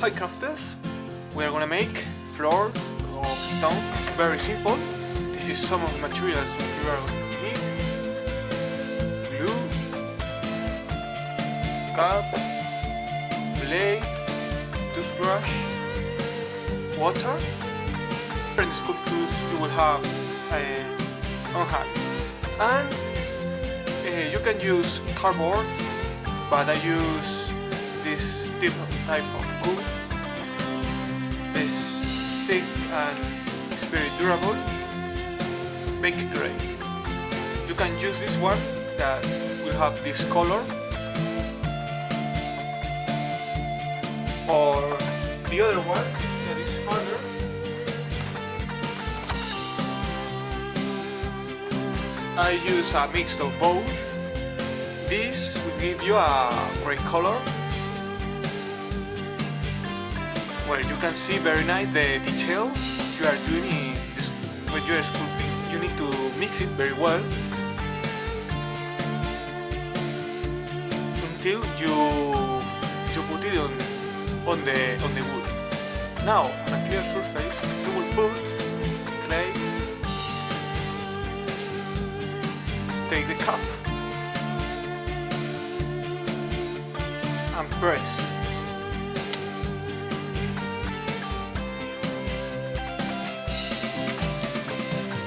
Hi crafters, we are gonna make floor of stone. It's very simple. This is some of the materials that you are gonna need: glue, cup, blade, toothbrush, water. In the sculptures you will have on hand, and you can use cardboard, but I use this type of wood. This thick and it's very durable. Make gray. You can use this one that will have this color, or the other one that is harder. I use a mix of both. This will give you a gray color, where you can see very nice the detail you are doing in this, when you are sculpting. You need to mix it very well until you put it on the wood. Now on a clear surface you will put clay. Take the cup and press.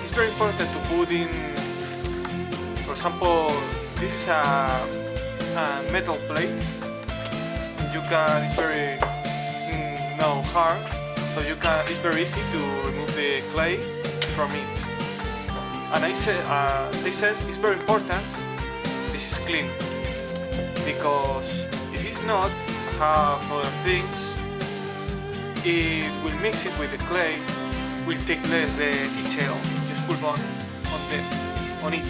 It's very important to put in, for example, this is a metal plate. It's very hard, so it's very easy to remove the clay from it. And they said it's very important this is clean, because if it's not have other things, it will mix it with the clay, will take less the detail. Just put on it.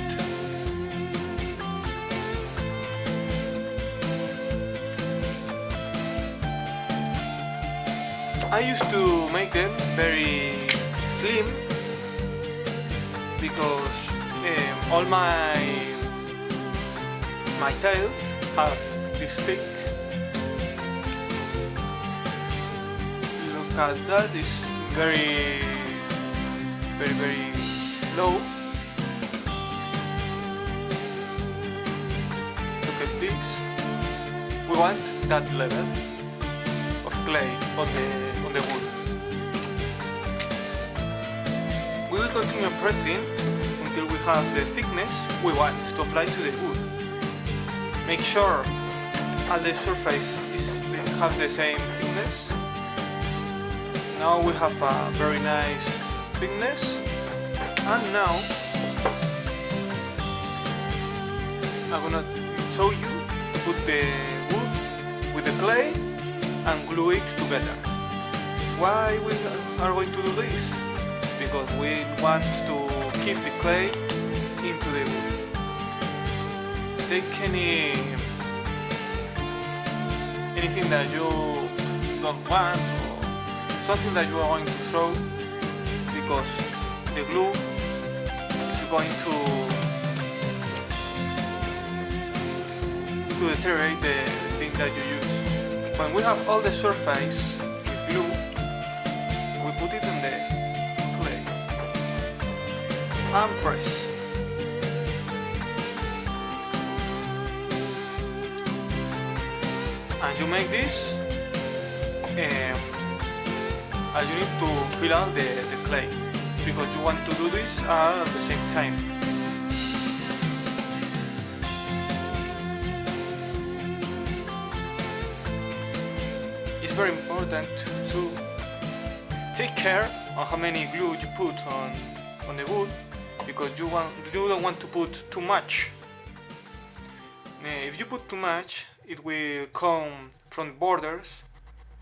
I used to make them very slim, because all my tiles have this thick. Look at that, it's very low. Look at this. We want that level of clay on the wood. We will continue pressing until we have the thickness we want to apply to the wood. Make sure all the surface has the same thickness. Now we have a very nice thickness, and now I'm gonna show you to put the wood with the clay and glue it together. Why we are going to do this? Because we want to keep the clay into the wood. Take anything that you don't want, or something that you are going to throw, because the glue is going to deteriorate the thing that you use. When we have all the surface with glue, we put it on the clay and press. And you make this, and you need to fill out the clay, because you want to do this all at the same time. It's very important to take care on how many glue you put on the wood, because you don't want to put too much. If you put too much, it will come from borders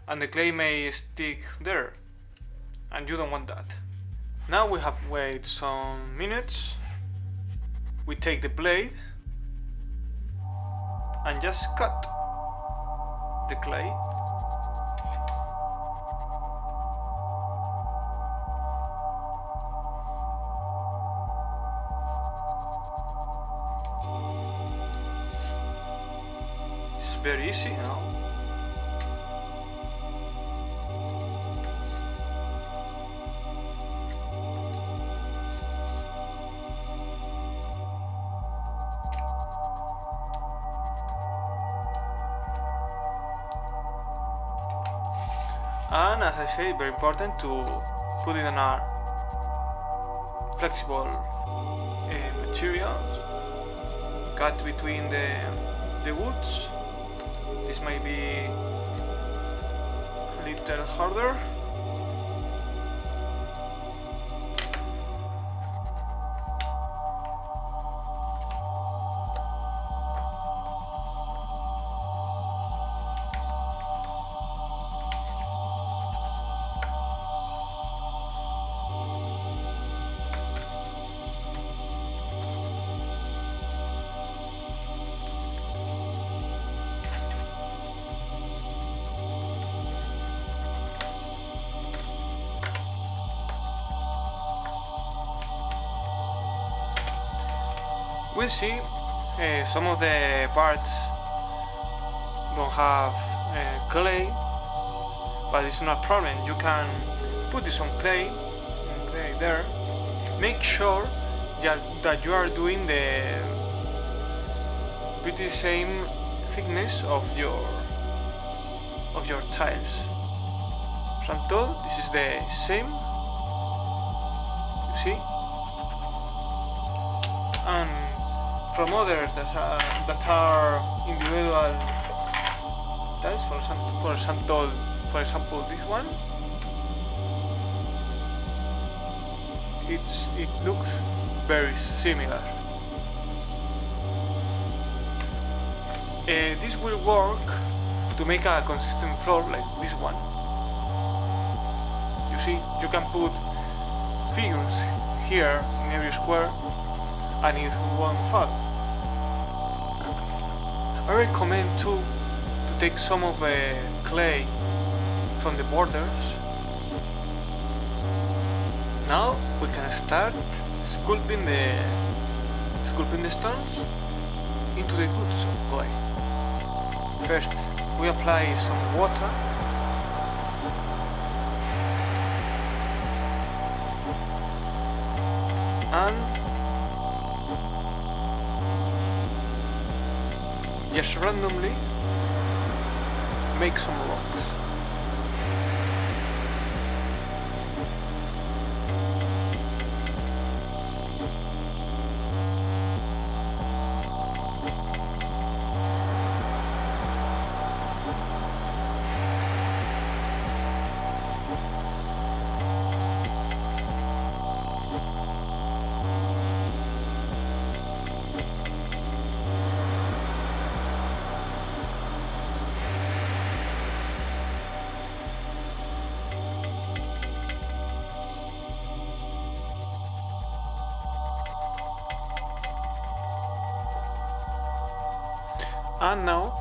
and the clay may stick there, and you don't want that. Now we have waited some minutes. We take the blade and just cut the clay. It's very easy now. And as I say, very important to put it on a flexible material, cut between the woods. This might be a little harder. We'll see, some of the parts don't have clay, but it's not a problem. You can put this on clay there. Make sure that you are doing the pretty same thickness of your tiles. So I'm told this is the same, you see, and from others that are individual tiles, for example this one, it looks very similar. This will work to make a consistent floor like this one. You see, you can put figures here in every square and it won't fall. I recommend to take some of the clay from the borders. Now we can start sculpting the stones into the goods of clay. First, we apply some water. And just randomly make some rocks. And now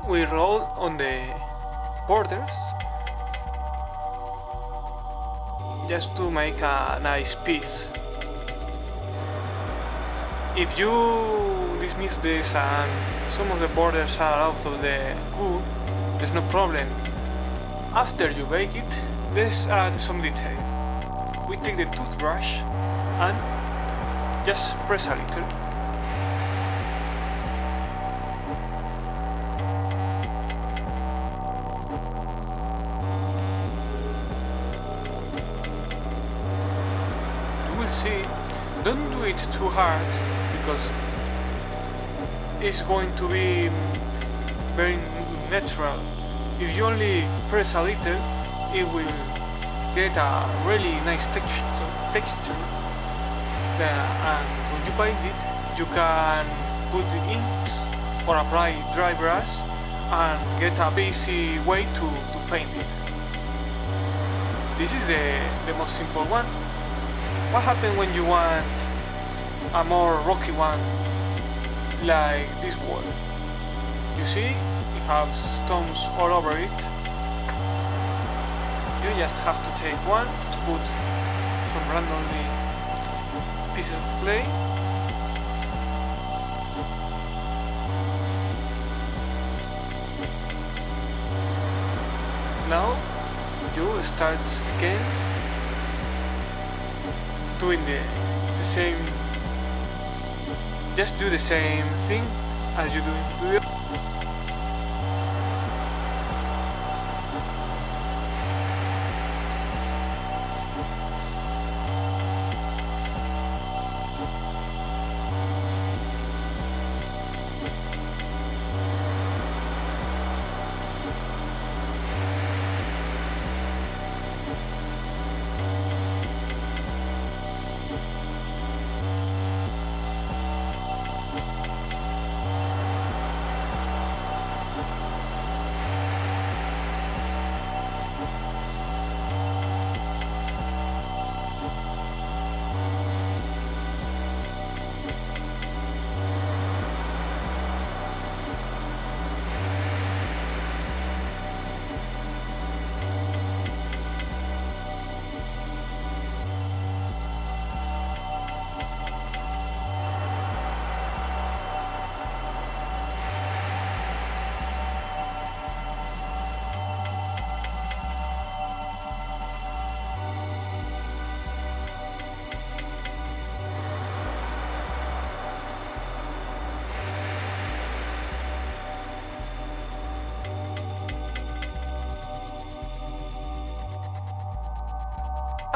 we roll on the borders just to make a nice piece. If you dismiss this and some of the borders are out of the good, there's no problem. After you bake it, let's add some detail. We take the toothbrush and just press a little. See, don't do it too hard because it's going to be very natural. If you only press a little, it will get a really nice texture. And when you paint it, you can put inks or apply dry brush and get a basic way to paint it. This is the most simple one. What happens when you want a more rocky one, like this wall? You see, it has stones all over it. You just have to take one to put some randomly pieces of clay. Now you start again doing the same, just do the same thing as you do in Videador.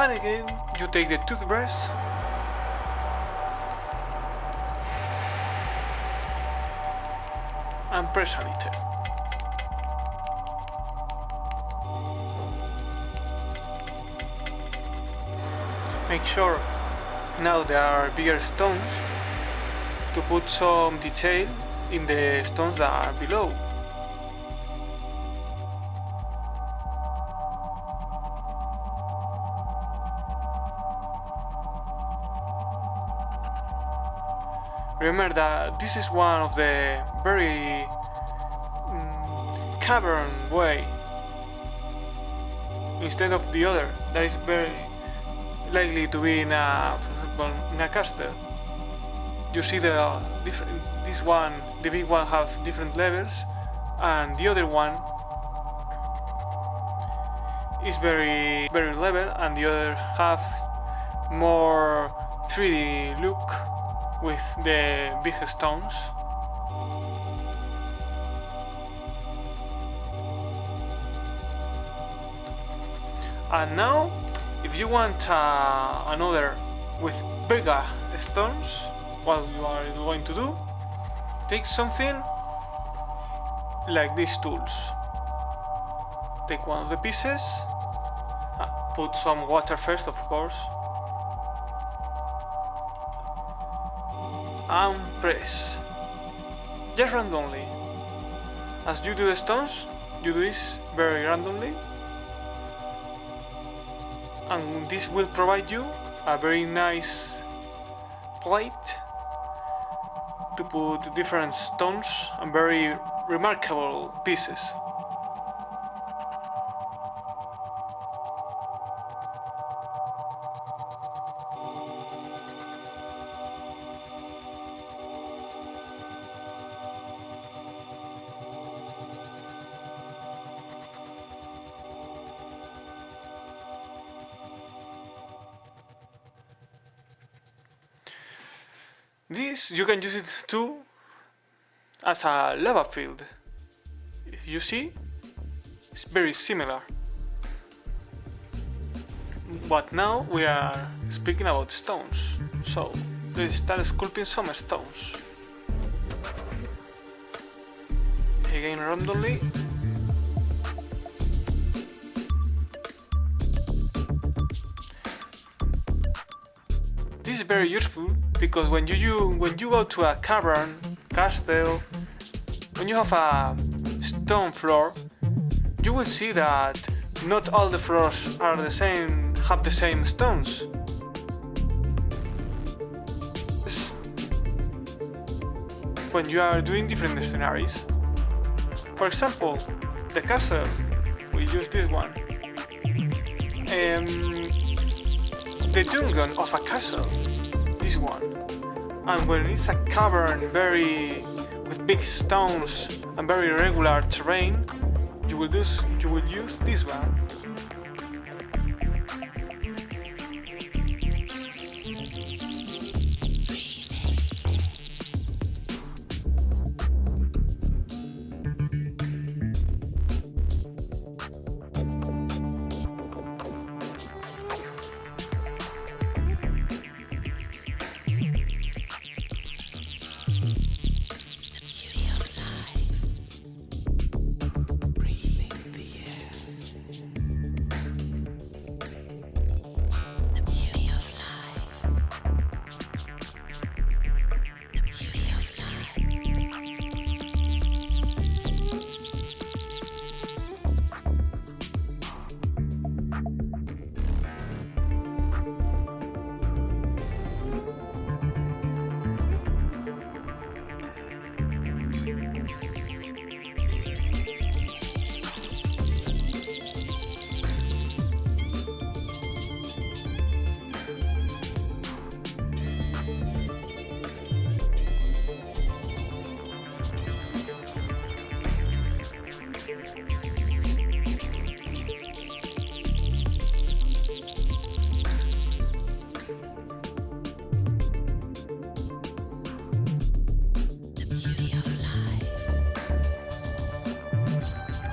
And again, you take the toothbrush and press a little. Make sure now there are bigger stones to put some detail in the stones that are below. Remember that this is one of the very cavern way instead of the other that is very likely to be in a, for example, in a castle. You see the different. This one, the big one, have different levels, and the other one is very level, and the other have more 3D look with the big stones. And now, if you want another with bigger stones, what you are going to do? Take something like these tools. Take one of the pieces, put some water first, of course, and press, just randomly. As you do the stones, you do this very randomly, and this will provide you a very nice plate to put different stones and very remarkable pieces. This you can use it too as a lava field. If you see, it's very similar. But now we are speaking about stones, so let's start sculpting some stones. Again randomly. This is very useful because when you go to a cavern, castle, when you have a stone floor, you will see that not all the floors are the same, have the same stones. When you are doing different scenarios, for example, the castle, we use this one. The dungeon of a castle, this one. And when it's a cavern with big stones and very irregular terrain, you will use this one.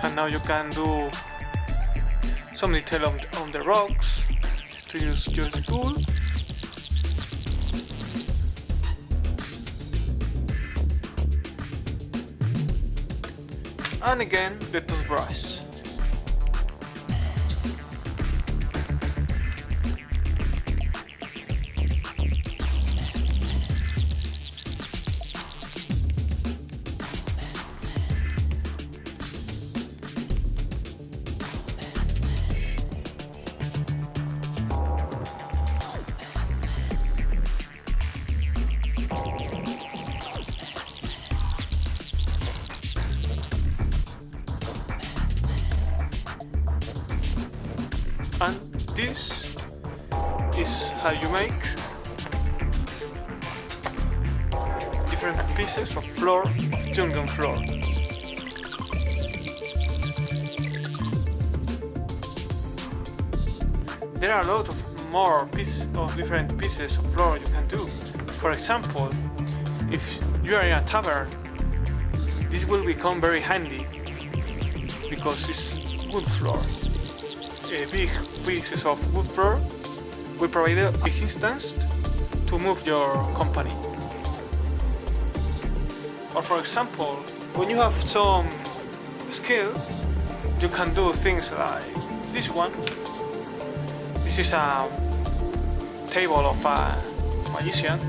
And now you can do some detail on the rocks, to use your tool. And again the toothbrush. And this is how you make different pieces of floor, of jungle floor. There are a lot of more different pieces of floor you can do. For example, if you are in a tavern, this will become very handy because it's wood floor. Big pieces of wood floor will provide a big instance to move your company. Or for example, when you have some skill, you can do things like this one. This is a table of a magician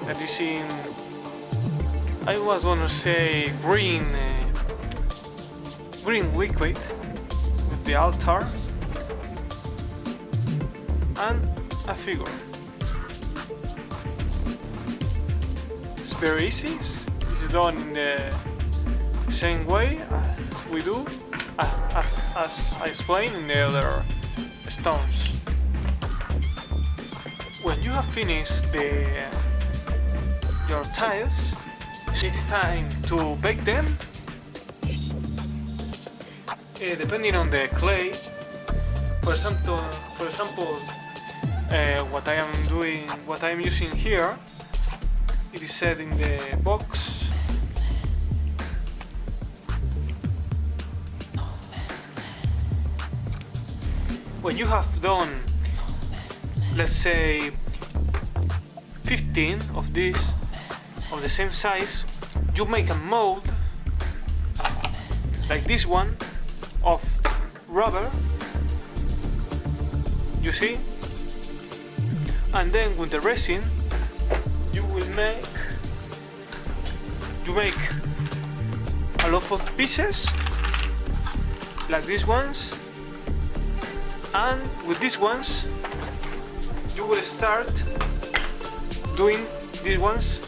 that is in, I was gonna say green liquid with the altar and a figure. It's very easy. It's done in the same way we do as I explained in the other stones. When you have finished your tiles, it is time to bake them. Depending on the clay, for example, what I am using here, it is said in the box. When you have done, let's say 15 of these of the same size, you make a mold like this one of rubber, you see, and then with the resin you make a lot of pieces like these ones, and with these ones you will start doing these ones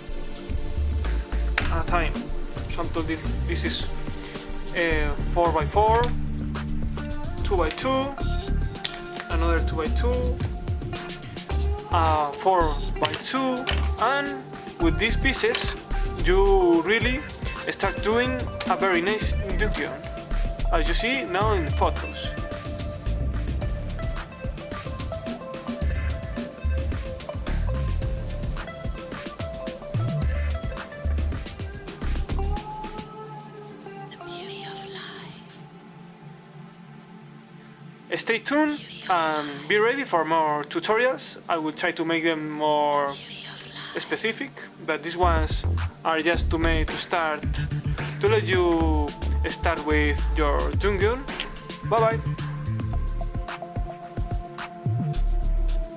at a time. For example, this is 4x4, 2x2, another 2x2, 4x2, and with these pieces you really start doing a very nice dungeon, as you see now in the photos. Stay tuned and be ready for more tutorials. I will try to make them more specific, but these ones are just to let you start with your dungeon. Bye bye!